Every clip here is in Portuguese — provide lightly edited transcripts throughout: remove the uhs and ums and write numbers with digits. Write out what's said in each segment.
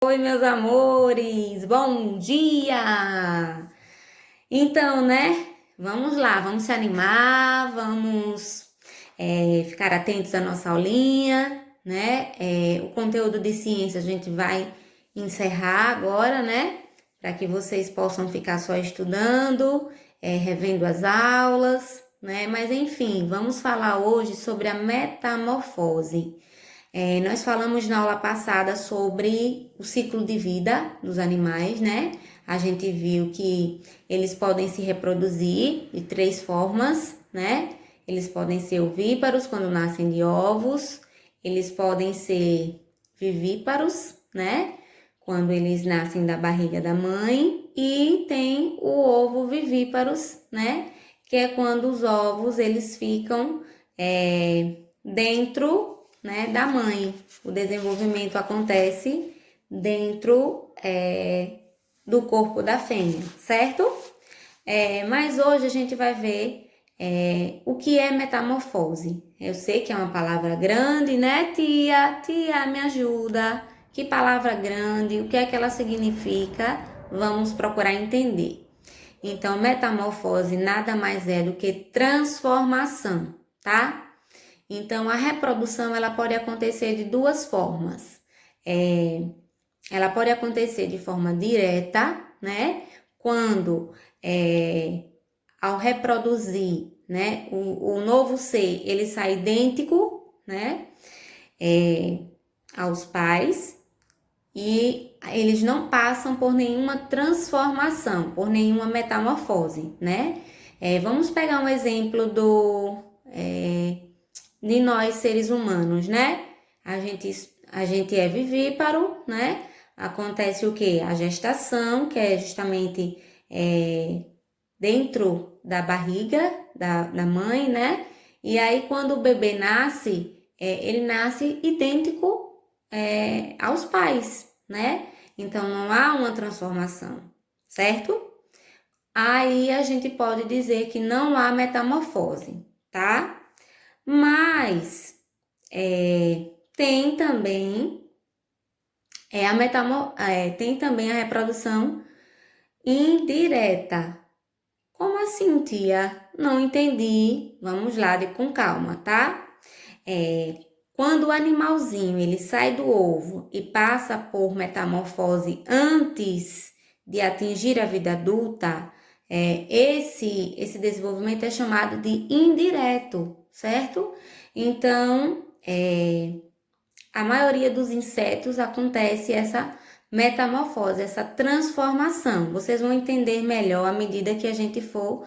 Oi, meus amores, bom dia! Então, né? Vamos lá, vamos se animar, vamos ficar atentos à nossa aulinha, né? O conteúdo de ciência a gente vai encerrar agora, né? Para que vocês possam ficar só estudando, revendo as aulas, né? Mas enfim, vamos falar hoje sobre a metamorfose. Nós falamos na aula passada sobre o ciclo de vida dos animais, né? A gente viu que eles podem se reproduzir de 3 formas, né? Eles podem ser ovíparos quando nascem de ovos, eles podem ser vivíparos, né? Quando eles nascem da barriga da mãe, e tem o ovo vivíparos, né? Que é quando os ovos eles ficam dentro, né, da mãe. O desenvolvimento acontece dentro do corpo da fêmea, certo? Mas hoje a gente vai ver o que é metamorfose. Eu sei que é uma palavra grande, né, tia? Tia, me ajuda. Que palavra grande? O que é que ela significa? Vamos procurar entender. Então, metamorfose nada mais é do que transformação, tá? Então, a reprodução ela pode acontecer de 2 formas. Ela pode acontecer de forma direta, né? Quando, ao reproduzir, né, o novo ser, ele sai idêntico, né, aos pais, e eles não passam por nenhuma transformação, por nenhuma metamorfose, né? Vamos pegar um exemplo de nós seres humanos, né? A gente é vivíparo, né? Acontece o quê? A gestação, que é justamente dentro da barriga da mãe, né? E aí, quando o bebê nasce, ele nasce idêntico aos pais, né? Então, não há uma transformação, certo? Aí a gente pode dizer que não há metamorfose, tá? Mas tem também tem também a reprodução indireta. Como assim, tia? Não entendi. Vamos lá, com calma, tá? Quando o animalzinho ele sai do ovo e passa por metamorfose antes de atingir a vida adulta, esse desenvolvimento é chamado de indireto, certo? Então, a maioria dos insetos acontece essa metamorfose, essa transformação. Vocês vão entender melhor à medida que a gente for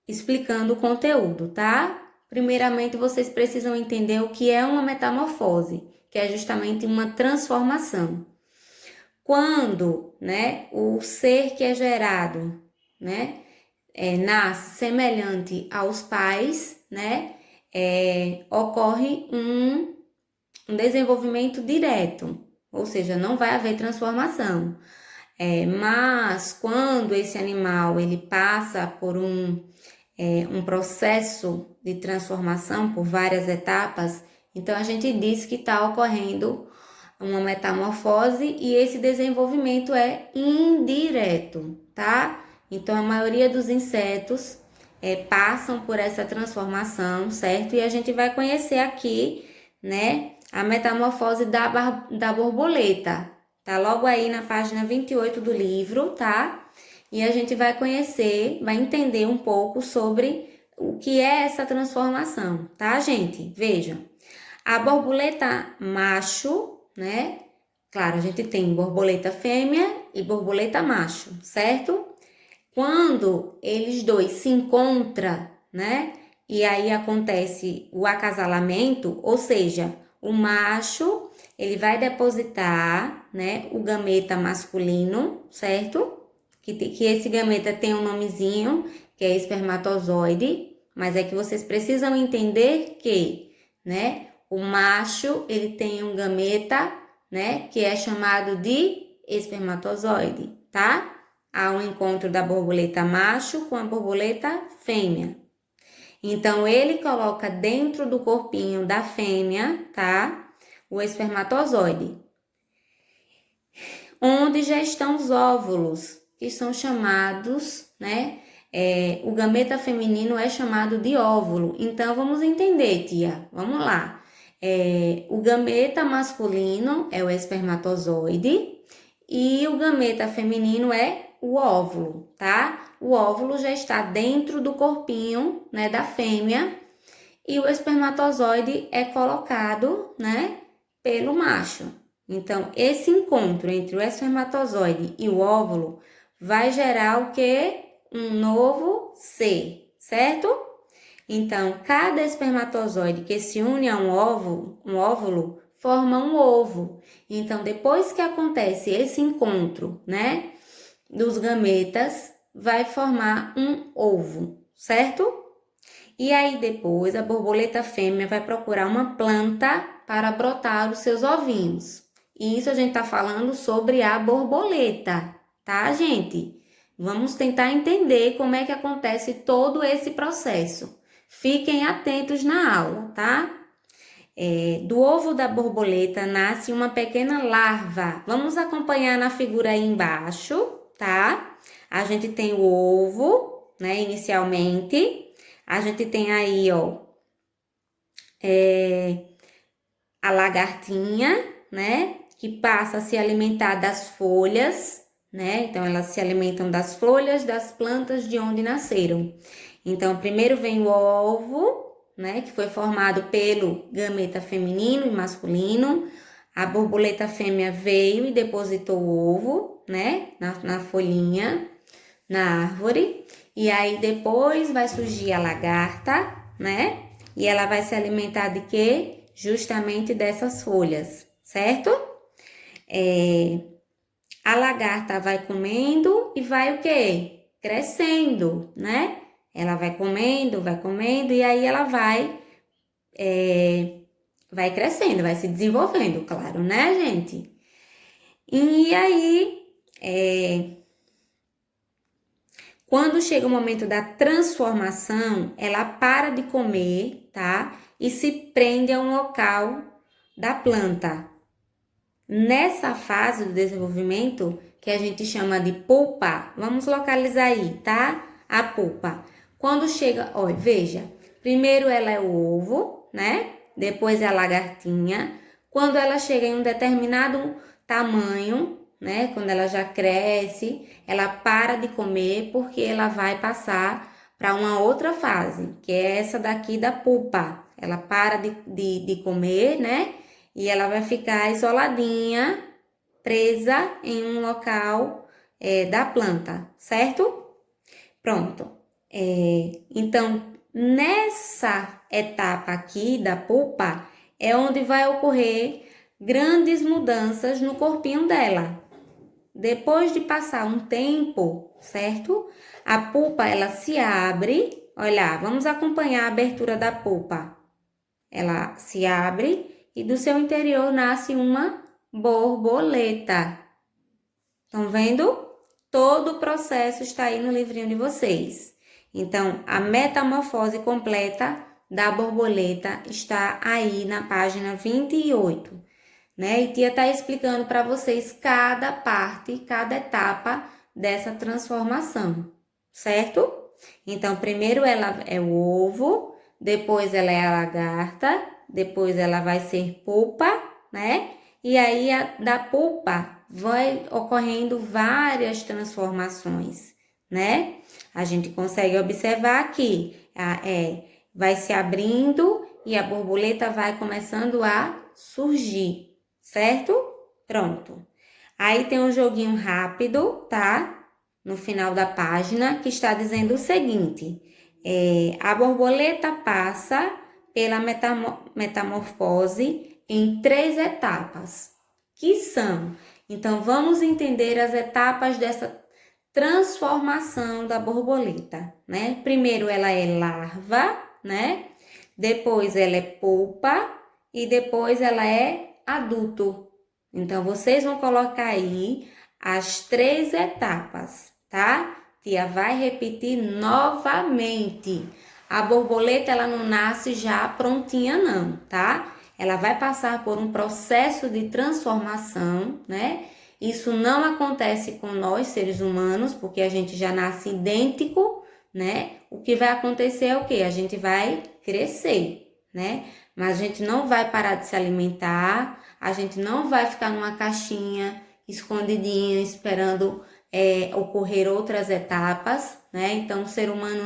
explicando o conteúdo, tá? Primeiramente, vocês precisam entender o que é uma metamorfose, que é justamente uma transformação. Quando, né, o ser que é gerado, né, nasce semelhante aos pais, né, ocorre um desenvolvimento direto, ou seja, não vai haver transformação. Mas quando esse animal ele passa por um processo de transformação por várias etapas, então a gente diz que está ocorrendo uma metamorfose e esse desenvolvimento é indireto, tá? Então a maioria dos insetos passam por essa transformação, certo? E a gente vai conhecer aqui, né, a metamorfose da borboleta. Tá logo aí na página 28 do livro, tá? E a gente vai conhecer, vai entender um pouco sobre o que é essa transformação, tá, gente? Vejam, a borboleta macho, né? Claro, a gente tem borboleta fêmea e borboleta macho, certo? Quando eles dois se encontram, né? E aí acontece o acasalamento, ou seja, o macho, ele vai depositar, né, o gameta masculino, certo? Que esse gameta tem um nomezinho, que é espermatozoide, mas é que vocês precisam entender que, né, o macho, ele tem um gameta, né, que é chamado de espermatozoide, tá? Há um encontro da borboleta macho com a borboleta fêmea. Então, ele coloca dentro do corpinho da fêmea, tá? O espermatozoide. onde já estão os óvulos, que são chamados, né? O gameta feminino é chamado de óvulo. Então, vamos entender, tia. Vamos lá. O gameta masculino é o espermatozoide e o gameta feminino é o óvulo, tá? O óvulo já está dentro do corpinho, né, da fêmea e o espermatozoide é colocado, né, pelo macho. Então, esse encontro entre o espermatozoide e o óvulo vai gerar o quê? Um novo ser, certo? Então, cada espermatozoide que se une a um óvulo forma um ovo. Então, depois que acontece esse encontro, né, dos gametas, vai formar um ovo, certo? E aí depois a borboleta fêmea vai procurar uma planta para brotar os seus ovinhos. E isso a gente tá falando sobre a borboleta, tá, gente? Vamos tentar entender como é que acontece todo esse processo. Fiquem atentos na aula, tá? Do ovo da borboleta nasce uma pequena larva. Vamos acompanhar na figura aí embaixo, tá? A gente tem o ovo, né, inicialmente. A gente tem aí, ó, a lagartinha, né, que passa a se alimentar das folhas, né? Então, elas se alimentam das folhas das plantas de onde nasceram. Então, primeiro vem o ovo, né, que foi formado pelo gameta feminino e masculino. A borboleta fêmea veio e depositou o ovo, né, na folhinha, na árvore. E aí depois vai surgir a lagarta, né? E ela vai se alimentar de quê? Justamente dessas folhas, certo? A lagarta vai comendo e vai o quê? Crescendo, né? Ela vai comendo, e aí ela vai crescendo, vai se desenvolvendo, claro, né, gente? E aí, quando chega o momento da transformação, ela para de comer, tá? E se prende a um local da planta. Nessa fase do desenvolvimento, que a gente chama de pupa, vamos localizar aí, tá? A pupa. Quando chega, ó, veja, primeiro ela é o ovo, né? Depois é a lagartinha. Quando ela chega em um determinado tamanho, né? Quando ela já cresce, ela para de comer porque ela vai passar para uma outra fase, que é essa daqui da pupa. Ela para de comer, né? E ela vai ficar isoladinha, presa em um local da planta, certo? Pronto. Então, nessa etapa aqui da pupa, é onde vai ocorrer grandes mudanças no corpinho dela. Depois de passar um tempo, certo? A pupa, ela se abre. Olha, vamos acompanhar a abertura da pupa. Ela se abre e do seu interior nasce uma borboleta. Estão vendo? Todo o processo está aí no livrinho de vocês. Então, a metamorfose completa da borboleta está aí na página 28, né? E tia está explicando para vocês cada parte, cada etapa dessa transformação, certo? Então, primeiro ela é o ovo, depois ela é a lagarta, depois ela vai ser pupa, né? E aí, da pupa vai ocorrendo várias transformações, né? A gente consegue observar aqui, vai se abrindo e a borboleta vai começando a surgir, certo? Pronto. Aí tem um joguinho rápido, tá? No final da página, que está dizendo o seguinte: a borboleta passa pela metamorfose em 3 etapas, que são. Então, vamos entender as etapas dessa transformação da borboleta, né? Primeiro ela é larva, né? Depois ela é pupa e depois ela é adulto. Então, vocês vão colocar aí as 3 etapas, tá? Tia vai repetir novamente. A borboleta, ela não nasce já prontinha não, tá? Ela vai passar por um processo de transformação, né? Isso não acontece com nós, seres humanos, porque a gente já nasce idêntico, né? O que vai acontecer é o quê? A gente vai crescer, né? Mas a gente não vai parar de se alimentar, a gente não vai ficar numa caixinha escondidinha esperando ocorrer outras etapas, né? Então, o ser humano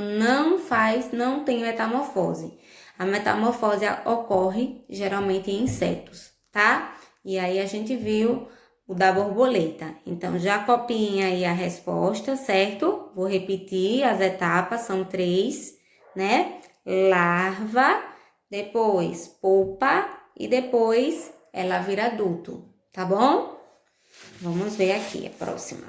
não tem metamorfose. A metamorfose ocorre geralmente em insetos, tá? E aí a gente viu o da borboleta. Então, já copiem aí a resposta, certo? Vou repetir, as etapas são 3, né? Larva, depois polpa e depois ela vira adulto, tá bom? Vamos ver aqui a próxima.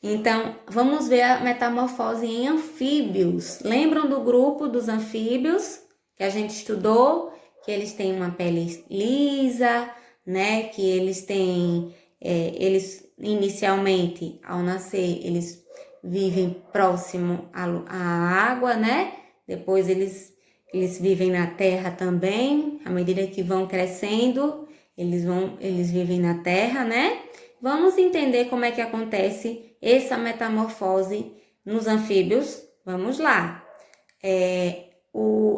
Então, vamos ver a metamorfose em anfíbios. Lembram do grupo dos anfíbios que a gente estudou? Que eles têm uma pele lisa, né? Que eles têm, eles inicialmente, ao nascer, eles vivem próximo à água, né? Depois eles vivem na terra também. À medida que vão crescendo, eles vivem na terra, né? Vamos entender como é que acontece essa metamorfose nos anfíbios? Vamos lá.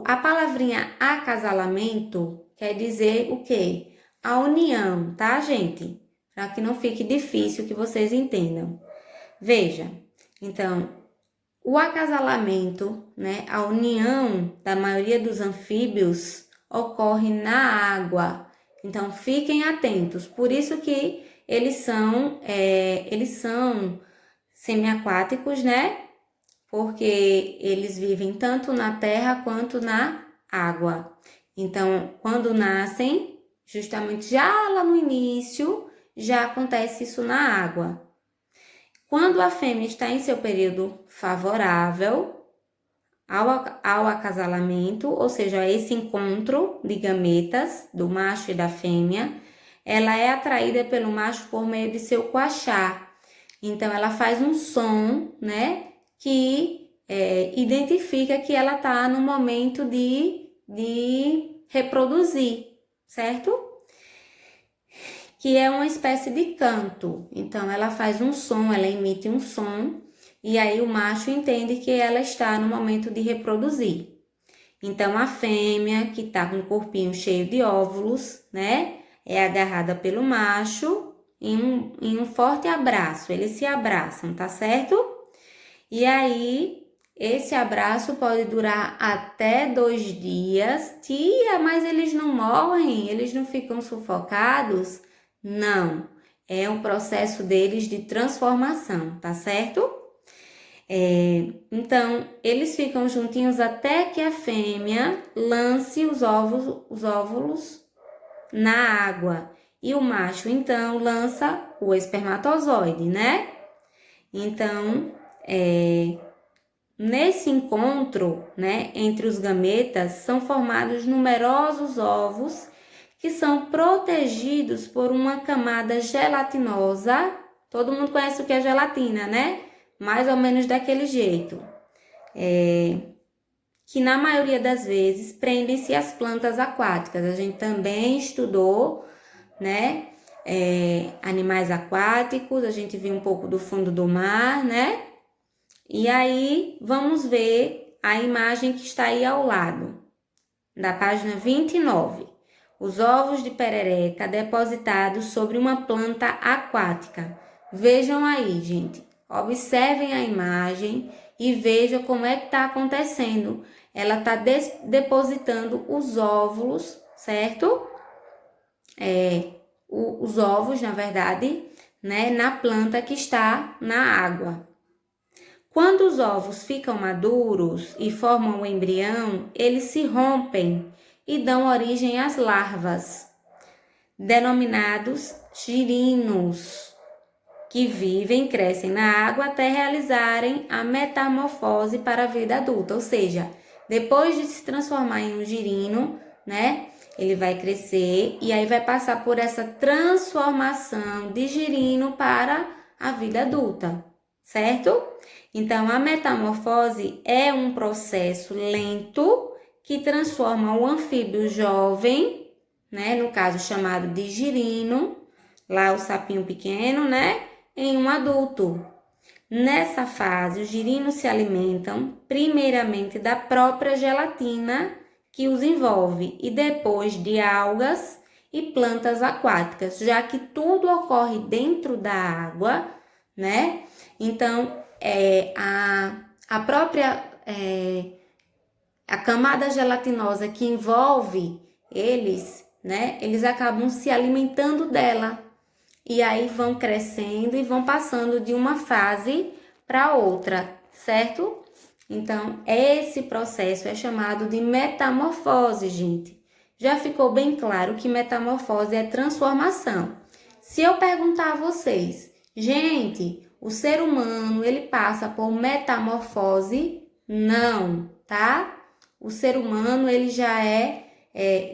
A palavrinha acasalamento quer dizer o quê? A união, tá, gente? Para que não fique difícil que vocês entendam. Veja, então, o acasalamento, né, a união da maioria dos anfíbios ocorre na água. Então, fiquem atentos. Por isso que eles são semiaquáticos, né? Porque eles vivem tanto na terra quanto na água. Então, quando nascem, justamente já lá no início, já acontece isso na água. Quando a fêmea está em seu período favorável ao acasalamento, ou seja, a esse encontro de gametas do macho e da fêmea, ela é atraída pelo macho por meio de seu coachar. Então, ela faz um som, né, que identifica que ela está no momento de reproduzir, certo? Que é uma espécie de canto. Então, ela faz um som, ela emite um som, e aí o macho entende que ela está no momento de reproduzir. Então, a fêmea, que está com o corpinho cheio de óvulos, né, é agarrada pelo macho em um forte abraço. Eles se abraçam, tá certo? E aí, esse abraço pode durar até 2 dias. Tia, mas eles não morrem? Eles não ficam sufocados? Não, é um processo deles de transformação, tá certo? Então, eles ficam juntinhos até que a fêmea lance os óvulos na água. E o macho, então, lança o espermatozoide, né? Então, nesse encontro, né, entre os gametas, são formados numerosos ovos que são protegidos por uma camada gelatinosa. Todo mundo conhece o que é gelatina, né? Mais ou menos daquele jeito. Que na maioria das vezes prendem-se às plantas aquáticas. A gente também estudou, né? Animais aquáticos, a gente viu um pouco do fundo do mar, né? E aí, vamos ver a imagem que está aí ao lado, da página 29. Os ovos de perereca depositados sobre uma planta aquática. Vejam aí, gente. Observem a imagem e vejam como é que está acontecendo. Ela está depositando os óvulos, certo? Os ovos, na verdade, né, na planta que está na água. Quando os ovos ficam maduros e formam o embrião, eles se rompem e dão origem às larvas, denominados girinos, que vivem e crescem na água até realizarem a metamorfose para a vida adulta. Ou seja, depois de se transformar em um girino, né, ele vai crescer e aí vai passar por essa transformação de girino para a vida adulta, certo? Então, a metamorfose é um processo lento que transforma o anfíbio jovem, né? No caso chamado de girino, lá o sapinho pequeno, né? Em um adulto. Nessa fase, os girinos se alimentam primeiramente da própria gelatina que os envolve e depois de algas e plantas aquáticas, já que tudo ocorre dentro da água, né? Então, a própria a camada gelatinosa que envolve eles, né? Eles acabam se alimentando dela. E aí vão crescendo e vão passando de uma fase para outra, certo? Então, esse processo é chamado de metamorfose, gente. Já ficou bem claro que metamorfose é transformação. Se eu perguntar a vocês, gente, o ser humano, ele passa por metamorfose? Não, tá? O ser humano, ele já é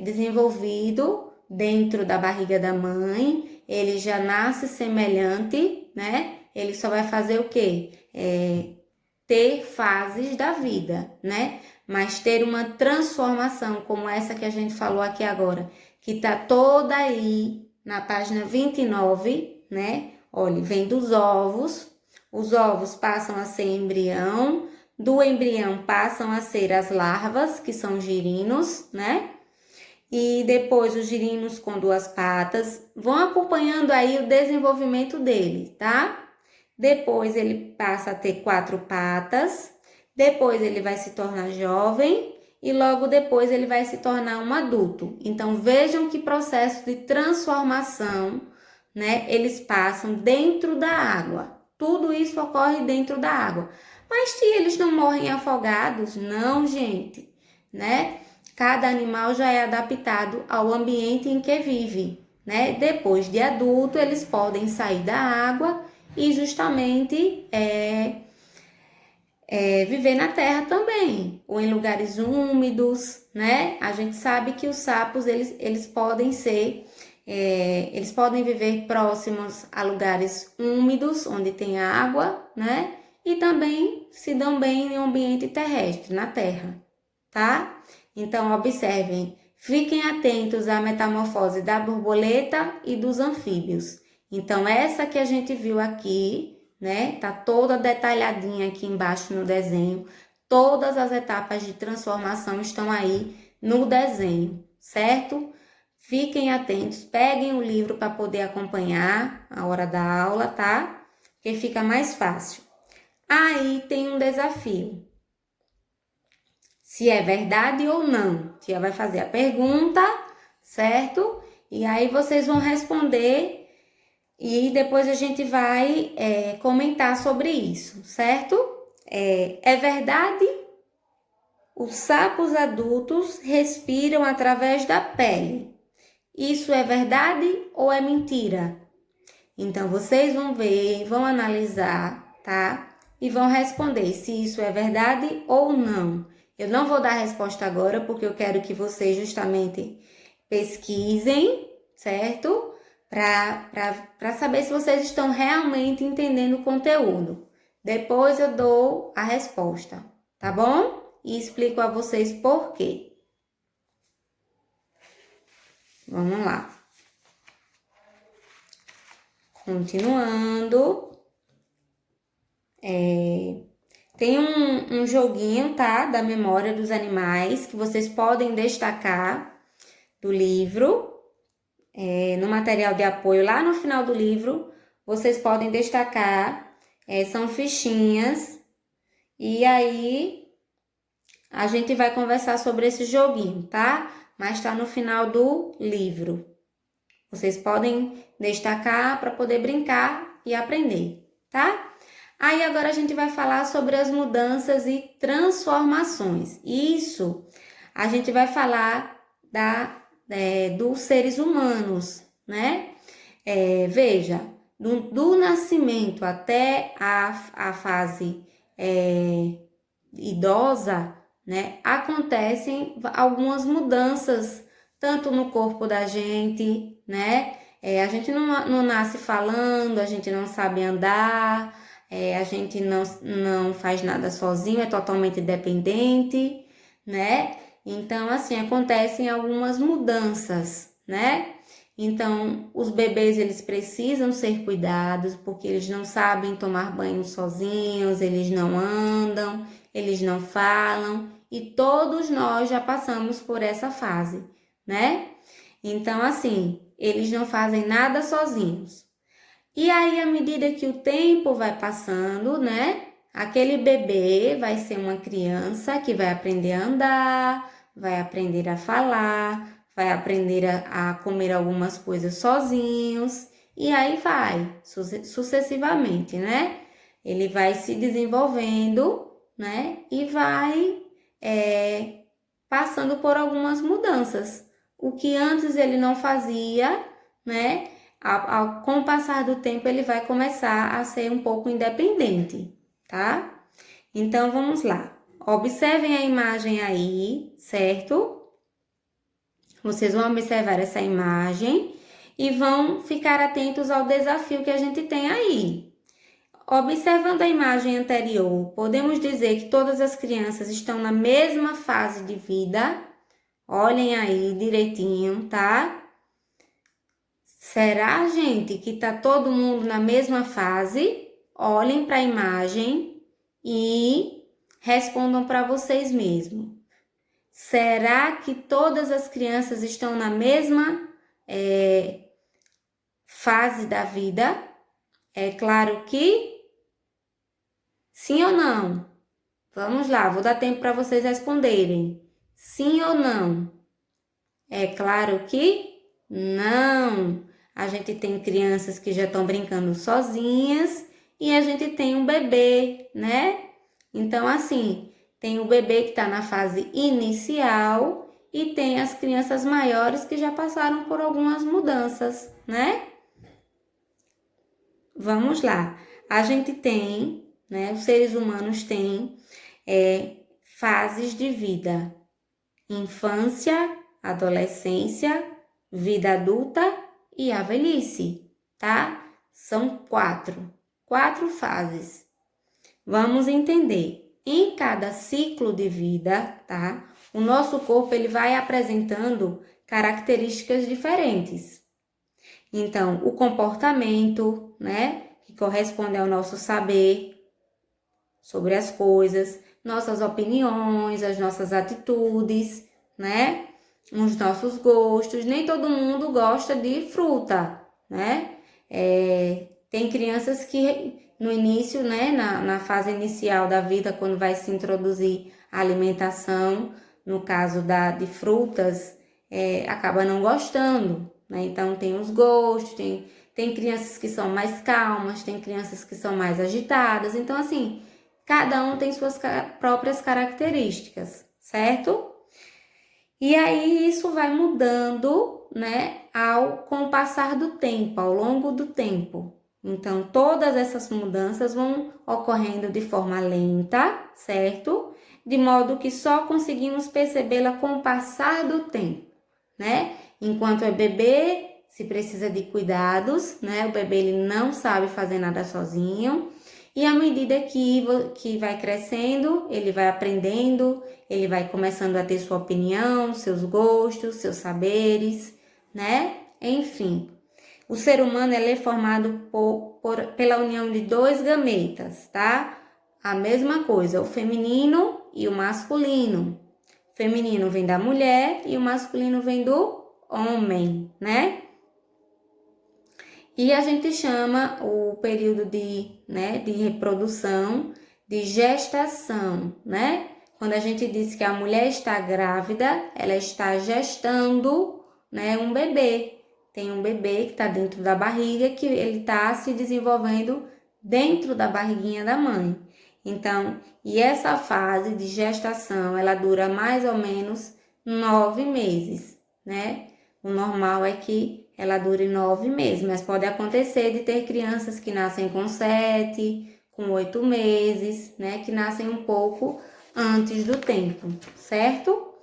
desenvolvido dentro da barriga da mãe, ele já nasce semelhante, né? Ele só vai fazer o quê? Ter fases da vida, né? Mas ter uma transformação como essa que a gente falou aqui agora, que tá toda aí na página 29, né? Olha, vem dos ovos, os ovos passam a ser embrião, do embrião passam a ser as larvas, que são girinos, né? E depois os girinos com 2 patas, vão acompanhando aí o desenvolvimento dele, tá? Depois ele passa a ter 4 patas, depois ele vai se tornar jovem e logo depois ele vai se tornar um adulto. Então vejam que processo de transformação, né, eles passam dentro da água. Tudo isso ocorre dentro da água. Mas se eles não morrem afogados, não, gente, né? Cada animal já é adaptado ao ambiente em que vive, né? Depois de adulto, eles podem sair da água e justamente viver na terra também, ou em lugares úmidos, né? A gente sabe que os sapos, eles podem ser, eles podem viver próximos a lugares úmidos, onde tem água, né? E também se dão bem em um ambiente terrestre, na terra, tá? Então, observem, fiquem atentos à metamorfose da borboleta e dos anfíbios. Então, essa que a gente viu aqui, né? Tá toda detalhadinha aqui embaixo no desenho. Todas as etapas de transformação estão aí no desenho, certo? Fiquem atentos, peguem o livro para poder acompanhar a hora da aula, tá? Porque fica mais fácil. Aí tem um desafio. Se é verdade ou não. A tia vai fazer a pergunta, certo? E aí vocês vão responder e depois a gente vai comentar sobre isso, certo? É verdade? Os sapos adultos respiram através da pele. Isso é verdade ou é mentira? Então, vocês vão ver, vão analisar, tá? E vão responder se isso é verdade ou não. Eu não vou dar a resposta agora, porque eu quero que vocês justamente pesquisem, certo? Para saber se vocês estão realmente entendendo o conteúdo. Depois eu dou a resposta, tá bom? E explico a vocês por quê. Vamos lá. Continuando. Tem um joguinho, tá? Da memória dos animais que vocês podem destacar do livro. No material de apoio, lá no final do livro, vocês podem destacar. São fichinhas. E aí, a gente vai conversar sobre esse joguinho, tá? Mas tá no final do livro. Vocês podem destacar para poder brincar e aprender, tá? Aí agora a gente vai falar sobre as mudanças e transformações. Isso, a gente vai falar dos seres humanos, né? Veja, do nascimento até a fase idosa, né? Acontecem algumas mudanças, tanto no corpo da gente, né? A gente não nasce falando, a gente não sabe andar, a gente não faz nada sozinho, é totalmente dependente, né? Então, assim, acontecem algumas mudanças, né? Então, os bebês, eles precisam ser cuidados, porque eles não sabem tomar banho sozinhos, eles não andam, eles não falam, e todos nós já passamos por essa fase, né? Então, assim, eles não fazem nada sozinhos. E aí, à medida que o tempo vai passando, né? Aquele bebê vai ser uma criança que vai aprender a andar, vai aprender a falar, vai aprender a comer algumas coisas sozinhos, e aí vai, sucessivamente, né? Ele vai se desenvolvendo, né? E vai passando por algumas mudanças. O que antes ele não fazia, né? Com o passar do tempo, ele vai começar a ser um pouco independente, tá? Então, vamos lá. Observem a imagem aí, certo? Vocês vão observar essa imagem e vão ficar atentos ao desafio que a gente tem aí. Observando a imagem anterior, podemos dizer que todas as crianças estão na mesma fase de vida. Olhem aí direitinho, tá? Será, gente, que tá todo mundo na mesma fase? Olhem para a imagem e respondam para vocês mesmos. Será que todas as crianças estão na mesma fase da vida? É claro que sim ou não? Vamos lá, vou dar tempo para vocês responderem. Sim ou não? É claro que não. A gente tem crianças que já estão brincando sozinhas e a gente tem um bebê, né? Então, assim, tem o bebê que está na fase inicial e tem as crianças maiores que já passaram por algumas mudanças, né? Vamos lá. A gente tem, né? Os seres humanos têm fases de vida: infância, adolescência, vida adulta e a velhice, tá? São quatro fases. Vamos entender. Em cada ciclo de vida, tá? O nosso corpo ele vai apresentando características diferentes. Então, o comportamento, né, que corresponde ao nosso saber sobre as coisas, nossas opiniões, as nossas atitudes, né? Os nossos gostos. Nem todo mundo gosta de fruta, né? Tem crianças que no início, né, na fase inicial da vida, quando vai se introduzir a alimentação, no caso de frutas, acaba não gostando, né? Então tem os gostos, tem crianças que são mais calmas, tem crianças que são mais agitadas. Então, assim, cada um tem suas próprias características, certo? E aí isso vai mudando, né, com o passar do tempo, ao longo do tempo. Então, todas essas mudanças vão ocorrendo de forma lenta, certo? De modo que só conseguimos percebê-la com o passar do tempo, né? Enquanto é bebê, se precisa de cuidados, né? O bebê ele não sabe fazer nada sozinho. E à medida que vai crescendo, ele vai aprendendo, ele vai começando a ter sua opinião, seus gostos, seus saberes, né? Enfim, o ser humano ele é formado pela união de dois gametas, tá? A mesma coisa, o feminino e o masculino. O feminino vem da mulher e o masculino vem do homem, né? E a gente chama o período de reprodução de gestação, né? Quando a gente diz que a mulher está grávida, ela está gestando, né, um bebê. Tem um bebê que está dentro da barriga, que ele está se desenvolvendo dentro da barriguinha da mãe. Então, e essa fase de gestação, ela dura mais ou menos 9 meses, né? O normal é que ela dure 9 meses, mas pode acontecer de ter crianças que nascem com 7, com 8 meses, né? Que nascem um pouco antes do tempo, certo?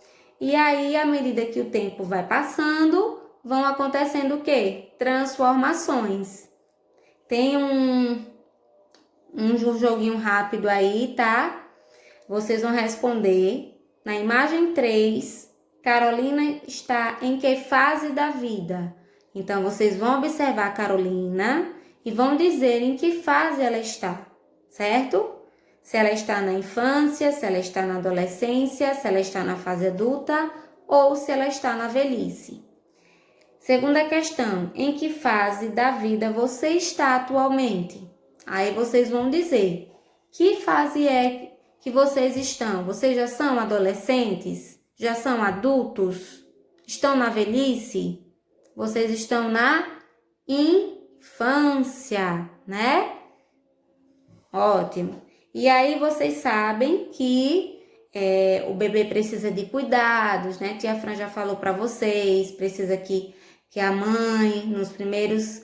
E aí, à medida que o tempo vai passando, vão acontecendo o quê? Transformações. Tem um joguinho rápido aí, tá? Vocês vão responder na imagem 3, Carolina está em que fase da vida? Então, vocês vão observar a Carolina e vão dizer em que fase ela está, certo? Se ela está na infância, se ela está na adolescência, se ela está na fase adulta ou se ela está na velhice. Segunda questão, em que fase da vida você está atualmente? Aí vocês vão dizer, que fase é que vocês estão? Vocês já são adolescentes? Já são adultos? Estão na velhice? Vocês estão na infância, né? Ótimo. E aí vocês sabem que o bebê precisa de cuidados, né? Tia Fran já falou para vocês, precisa que a mãe, nos primeiros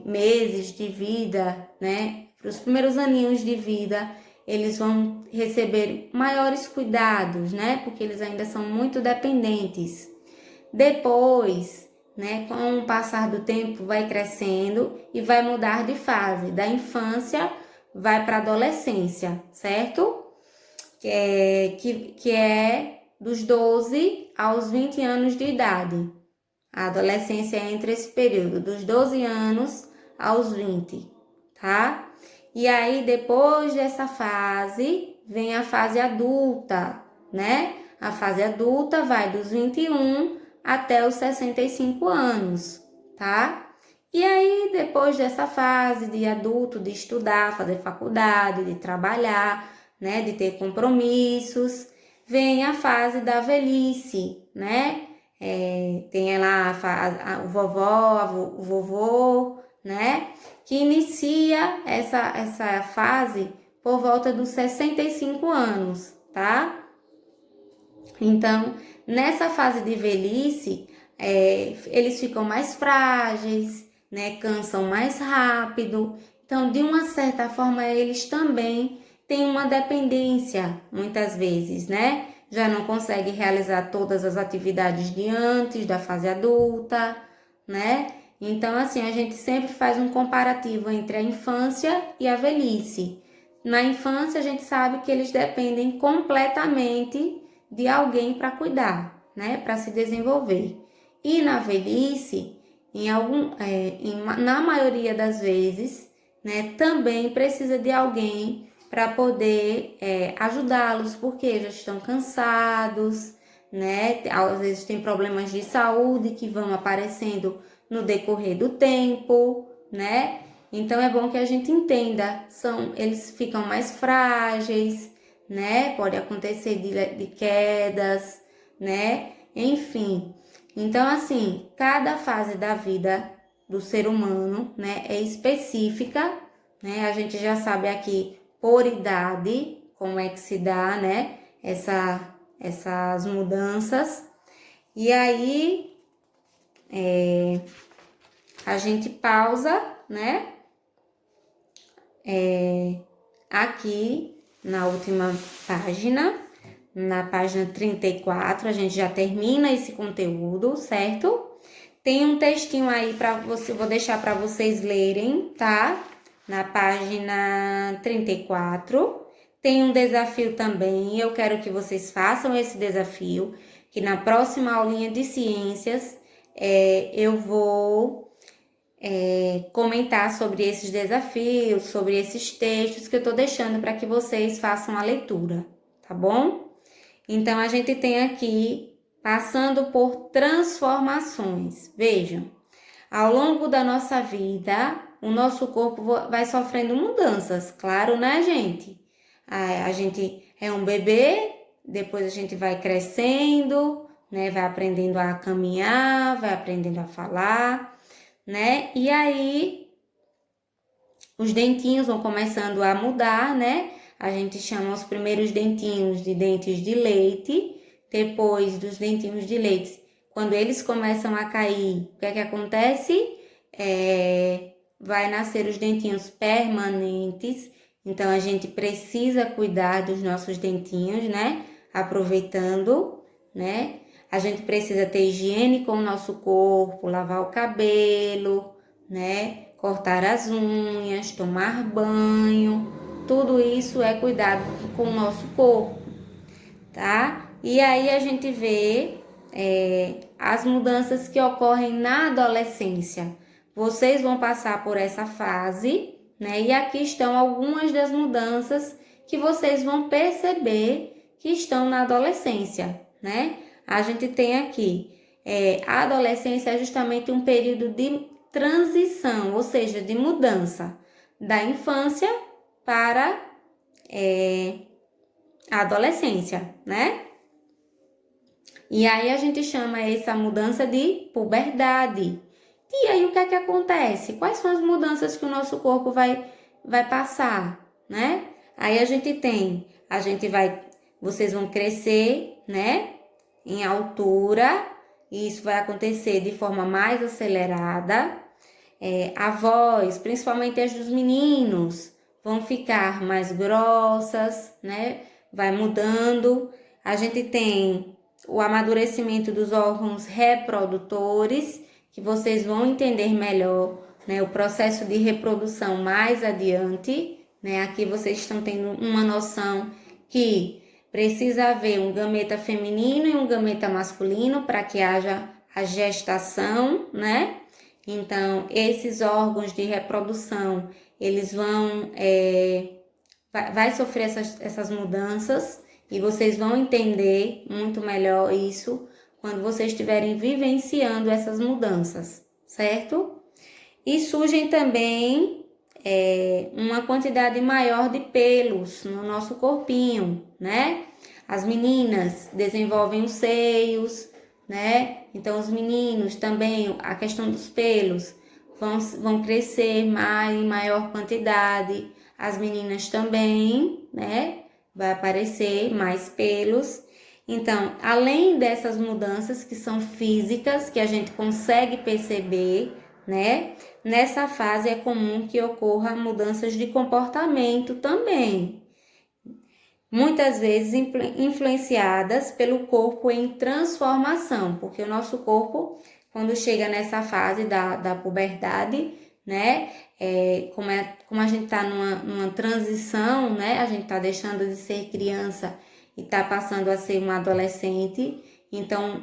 meses de vida, né? Para os primeiros aninhos de vida, eles vão receber maiores cuidados, né? Porque eles ainda são muito dependentes. Depois, né, com o passar do tempo, vai crescendo e vai mudar de fase. Da infância, vai para a adolescência, certo? Que é dos 12 aos 20 anos de idade. A adolescência é entre esse período, dos 12 anos aos 20, tá? E aí, depois dessa fase, vem a fase adulta, né? A fase adulta vai dos 21 até os 65 anos, tá? E aí, depois dessa fase de adulto, de estudar, fazer faculdade, de trabalhar, né? De ter compromissos, vem a fase da velhice, né? Tem lá o vovó, o vovô, né? Que inicia essa fase por volta dos 65 anos, tá? Então, nessa fase de velhice, eles ficam mais frágeis, né? Cansam mais rápido. Então, de uma certa forma, eles também têm uma dependência, muitas vezes, né? Já não conseguem realizar todas as atividades de antes da fase adulta, né? Então, assim, a gente sempre faz um comparativo entre a infância e a velhice. Na infância, a gente sabe que eles dependem completamente de alguém para cuidar, né? Para se desenvolver. E na velhice, na maioria das vezes, né? Também precisa de alguém para poder ajudá-los, porque já estão cansados, né? Às vezes tem problemas de saúde que vão aparecendo no decorrer do tempo, né? Então é bom que a gente entenda, eles ficam mais frágeis, né? Pode acontecer de quedas, né? Enfim. Então, assim, cada fase da vida do ser humano, né, é específica, né? A gente já sabe aqui por idade como é que se dá, né? Essas mudanças. E aí a gente pausa, né? Aqui na última página, na página 34, a gente já termina esse conteúdo, certo? Tem um textinho aí para você, vou deixar para vocês lerem, tá? Na página 34. Tem um desafio também, eu quero que vocês façam esse desafio, que na próxima aulinha de ciências eu vou comentar sobre esses desafios, sobre esses textos que eu tô deixando para que vocês façam a leitura, tá bom? Então, a gente tem aqui, passando por transformações. Vejam, ao longo da nossa vida, o nosso corpo vai sofrendo mudanças, claro, né, gente? A gente é um bebê, depois a gente vai crescendo, né? Vai aprendendo a caminhar, vai aprendendo a falar, né? E aí, os dentinhos vão começando a mudar, né? A gente chama os primeiros dentinhos de dentes de leite. Depois dos dentinhos de leite, quando eles começam a cair, o que é que acontece? Vai nascer os dentinhos permanentes. Então, a gente precisa cuidar dos nossos dentinhos, né? Aproveitando, né? A gente precisa ter higiene com o nosso corpo, lavar o cabelo, né? Cortar as unhas, tomar banho. Tudo isso é cuidado com o nosso corpo, tá? E aí a gente vê as mudanças que ocorrem na adolescência. Vocês vão passar por essa fase, né? E aqui estão algumas das mudanças que vocês vão perceber que estão na adolescência, né? A gente tem aqui, a adolescência é justamente um período de transição, ou seja, de mudança da infância para a adolescência, né? E aí a gente chama essa mudança de puberdade. E aí o que é que acontece? Quais são as mudanças que o nosso corpo vai passar, né? Aí vocês vão crescer, né? Em altura, e isso vai acontecer de forma mais acelerada. A voz, principalmente as dos meninos, vão ficar mais grossas, né? Vai mudando. A gente tem o amadurecimento dos órgãos reprodutores, que vocês vão entender melhor, né? O processo de reprodução mais adiante, né? Aqui vocês estão tendo uma noção que precisa haver um gameta feminino e um gameta masculino para que haja a gestação, né? Então, esses órgãos de reprodução, eles vai sofrer essas mudanças e vocês vão entender muito melhor isso quando vocês estiverem vivenciando essas mudanças, certo? E surgem também uma quantidade maior de pelos no nosso corpinho, né? As meninas desenvolvem os seios, né? Então, os meninos também, a questão dos pelos, vão crescer em maior quantidade. As meninas também, né? Vai aparecer mais pelos. Então, além dessas mudanças que são físicas, que a gente consegue perceber, né? Nessa fase é comum que ocorra mudanças de comportamento também, muitas vezes influenciadas pelo corpo em transformação, porque o nosso corpo, quando chega nessa fase da puberdade, né, como a gente está numa transição, né, a gente está deixando de ser criança e está passando a ser um adolescente, então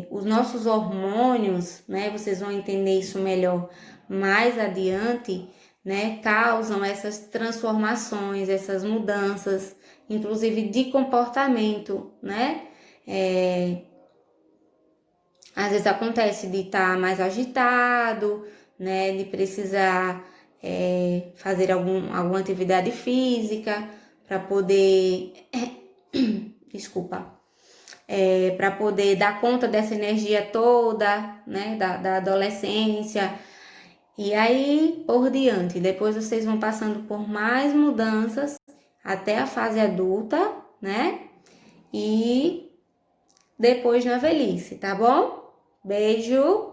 os nossos hormônios, né, vocês vão entender isso melhor mais adiante, né, causam essas transformações, essas mudanças, inclusive de comportamento, né? Às vezes acontece de estar mais agitado, né? De precisar fazer alguma atividade física para poder, desculpa, para poder dar conta dessa energia toda, né? Da adolescência. E aí, por diante, depois vocês vão passando por mais mudanças até a fase adulta, né? E depois na velhice, tá bom? Beijo!